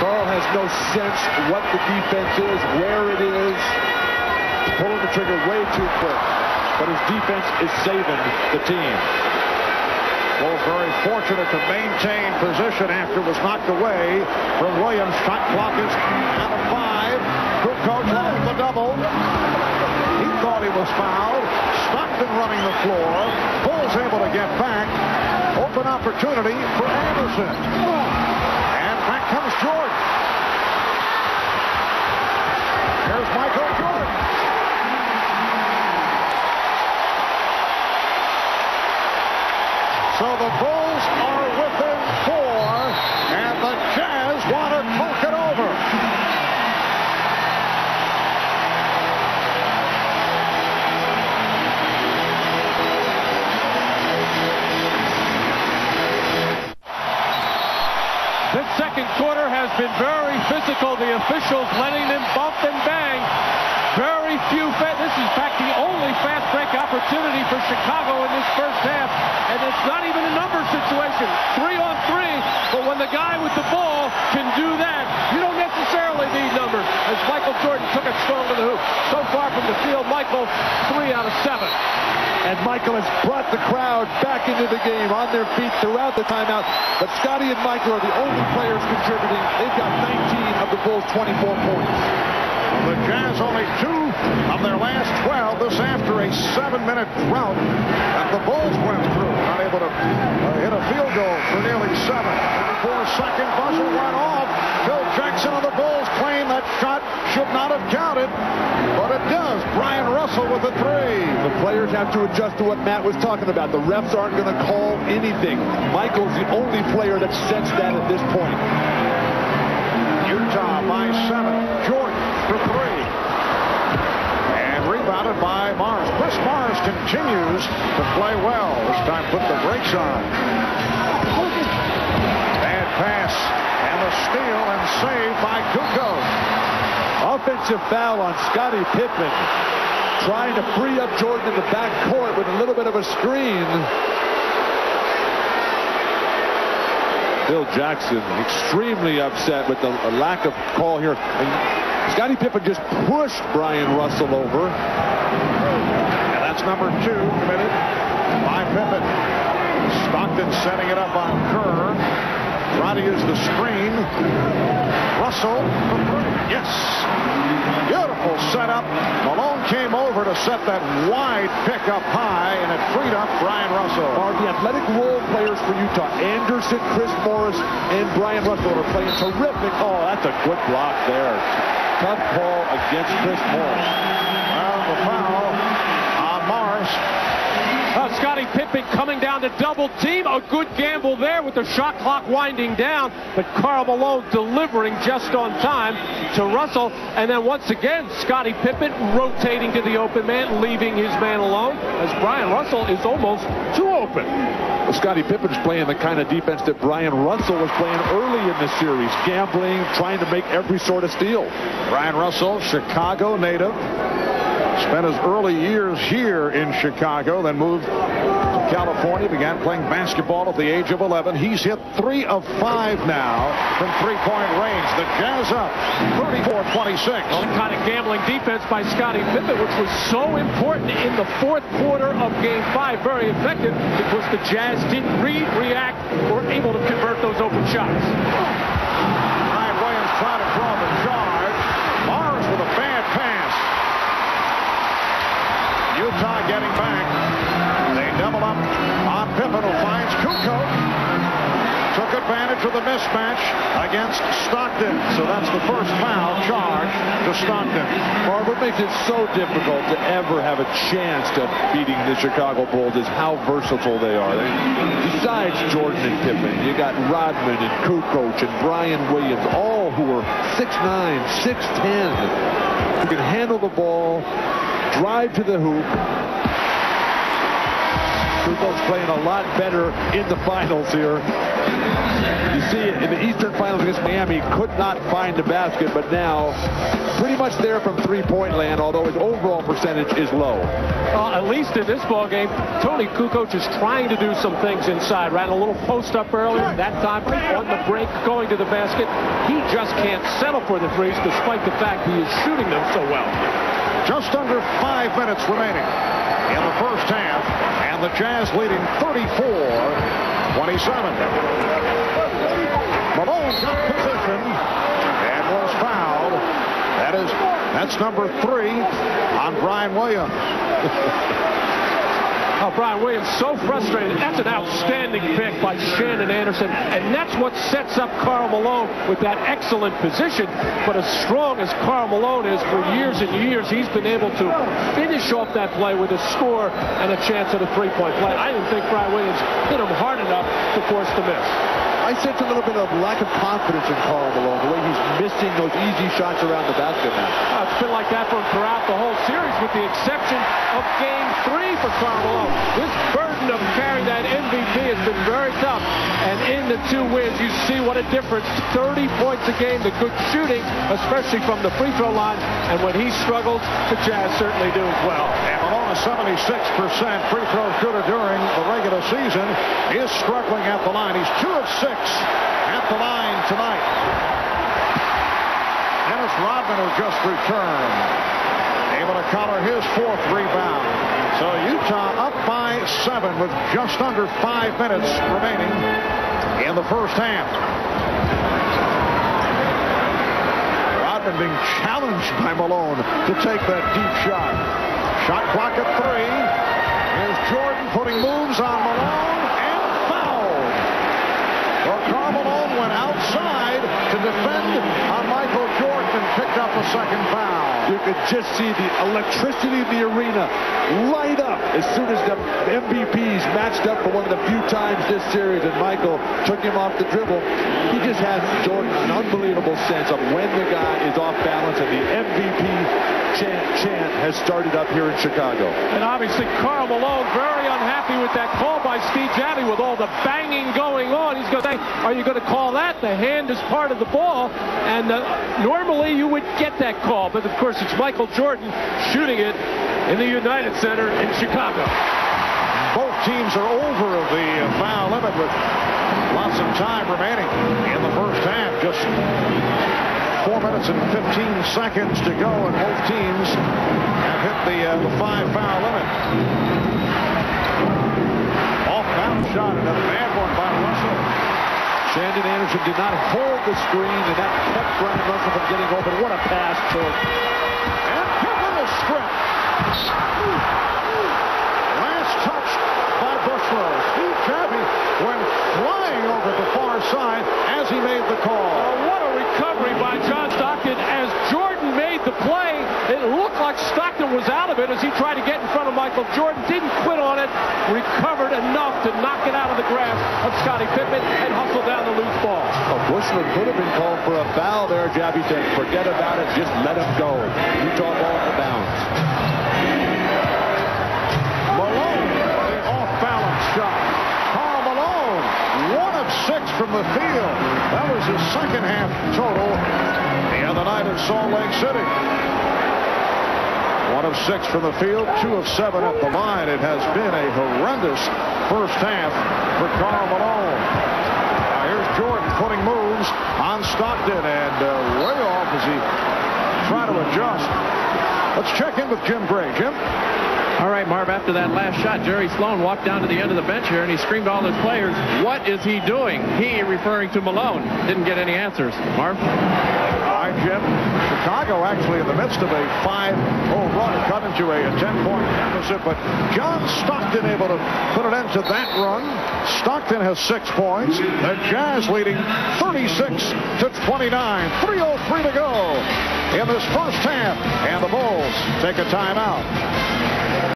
Carl has no sense what the defense is, where it is. He's pulling the trigger way too quick. But his defense is saving the team. Bulls very fortunate to maintain position after it was knocked away from Williams. Shot clock is out of 5. Kukoc lost the double. He thought he was fouled. Stockton running the floor. Bulls able to get back. Open opportunity for Anderson. And back comes Jordan. Here's Michael Jordan. So the Bulls are within 4, and the Jazz want to talk it over. This second quarter has been very physical. The officials letting them bump and bang. Very few. This is, in fact, the only fast break opportunity for Chicago in this first half. And it's not even a number situation. 3-on-3. But when the guy with the ball can do that, you don't necessarily need numbers. As Michael Jordan took it strong to the hoop. So far from the field, Michael, 3 out of 7. And Michael has brought the crowd back into the game on their feet throughout the timeout. But Scotty and Michael are the only players contributing. They've got 19 of the Bulls' 24 points. The Jazz only 2 of their last 12. This after a 7-minute drought that the Bulls went through. Not able to hit a field goal for nearly 7. 4-second buzzer went off. Phil Jackson of the Bulls claimed that shot should not have counted, but it does. Brian Russell with a 3. The players have to adjust to what Matt was talking about. The refs aren't going to call anything. Michael's the only player that sensed that at this point. Utah by 7. Jordan for 3. And rebounded by Mars. Chris Mars continues to play well. This time put the brakes on. Bad pass. And the steal and save by Kukoc. Offensive foul on Scottie Pippen. Trying to free up Jordan in the back court with a little bit of a screen. Phil Jackson extremely upset with the lack of call here. And Scottie Pippen just pushed Brian Russell over. And that's number 2 committed by Pippen. Stockton setting it up on Kerr. Trying to use the screen. Russell. Yes. Beautiful setup. Malone came over to set that wide pick up high, and it freed up Brian Russell. Are the athletic role players for Utah. Anderson, Chris Morris, and Brian Russell are playing terrific. Oh, that's a good block there. Tough call against Chris Morris. Well, the foul on Morris. Scottie Pippen coming down to double team. A good gamble there with the shot clock winding down. But Karl Malone delivering just on time to Russell. And then once again, Scottie Pippen rotating to the open man, leaving his man alone as Brian Russell is almost too open. Well, Scottie Pippen's playing the kind of defense that Brian Russell was playing early in the series. Gambling, trying to make every sort of steal. Brian Russell, Chicago native. Spent his early years here in Chicago, then moved to California, began playing basketball at the age of 11. He's hit 3 of 5 now from three-point range. The Jazz up 34-26. Well, the kind of gambling defense by Scottie Pippen, which was so important in the fourth quarter of Game 5. Very effective because the Jazz didn't react, were able to convert those open shots. Ryan Williams trying to draw the charge. Mars with a bad pass. Utah getting back. They double up on Pippen, who finds Kukoc. Took advantage of the mismatch against Stockton. So that's the first foul charge to Stockton. Marv, what makes it so difficult to ever have a chance to beating the Chicago Bulls is how versatile they are. Besides Jordan and Pippen, you got Rodman and Kukoc and Brian Williams, all who are 6'9", 6'10", who can handle the ball, drive to the hoop. Kukoc playing a lot better in the finals here. You see in the Eastern Finals against Miami, could not find the basket, but now pretty much there from three-point land, although his overall percentage is low. At least in this ball game, Tony Kukoc is trying to do some things inside. Ran a little post up earlier. That time on the break, going to the basket. He just can't settle for the threes, despite the fact he is shooting them so well. Just under 5 minutes remaining in the first half, and the Jazz leading 34-27. Malone got position and was fouled. That's number 3 on Brian Williams. Brian Williams so frustrated. That's an outstanding pick by Shannon Anderson, and that's what sets up Karl Malone with that excellent position. But as strong as Karl Malone is, for years and years, he's been able to finish off that play with a score and a chance at a three-point play. I didn't think Brian Williams hit him hard enough to force the miss. I sense a little bit of lack of confidence in Karl Malone, the way he's missing those easy shots around the basket now. It's been like that throughout the whole series, with the exception of Game 3 for Karl Malone. This burden of carrying that MVP has been very tough, and in the 2 wins, you see what a difference. 30 points a game, the good shooting, especially from the free throw line, and when he struggles, the Jazz certainly do as well. And Malone is 76% free throw shooter during the regular season, is struggling at the line. He's 2 of 6 at the line tonight. Dennis Rodman has just returned, able to collar his 4th rebound. So Utah up by 7 with just under 5 minutes remaining in the first half. Rodman being challenged by Malone to take that deep shot. Shot clock at 3. Here's Jordan putting moves on Malone and fouled. Well, Karl Malone went outside to defend on Michael Jordan and picked up a second foul. You could just see the electricity in the arena light up as soon as the MVPs matched up for one of the few times this series, and Michael took him off the dribble. He just has, Jordan, an unbelievable sense of when the guy is off balance, and the MVP chant has started up here in Chicago. And obviously Karl Malone very unhappy with that call by Steve Kerr with all the banging going on. He's going to say, are you going to call that? The hand is part of the ball, and normally you would get that call, but of course it's Michael Jordan shooting it in the United Center in Chicago. Both teams are over the foul limit with lots of time remaining in the first half. Just 4 minutes and 15 seconds to go, and both teams have hit the 5-foul limit. Off-bound shot, another bad one by Russell. Shannon Anderson did not hold the screen, and that kept Brian Russell from getting open. What a pass to and Pippen is stripped. Last touch by Bushlow. Steve Kerr went flying over the far side as he made the call. What a recovery by John Stockton as Jordan made the play. It looked like Stockton was out of it as he tried to get in front of Michael Jordan. Didn't quit on it. Recovered enough to knock it out of the grasp of Scottie Pippen and hustle down the loose ball. Bushler could have been called for a foul there. Jabby said, forget about it. Just let him go. Utah ball in the bounds. Malone, the off-balance shot. Karl Malone, 1 of 6 from the field. That was his second half total the other night in Salt Lake City. 1 of 6 from the field, 2 of 7 at the line. It has been a horrendous first half for Karl Malone. Now here's Jordan putting moves on Stockton, and way off as he tried to adjust. Let's check in with Jim Gray. Jim? All right, Marv, after that last shot, Jerry Sloan walked down to the end of the bench here, and he screamed to all his players, what is he doing? He, referring to Malone, didn't get any answers. Marv? All right, Jim. Chicago actually in the midst of a 5-0 run, cut into a 10-point deficit, but John Stockton able to put an end to that run. Stockton has 6 points. The Jazz leading 36-29. 3:03 to go in this first half, and the Bulls take a timeout.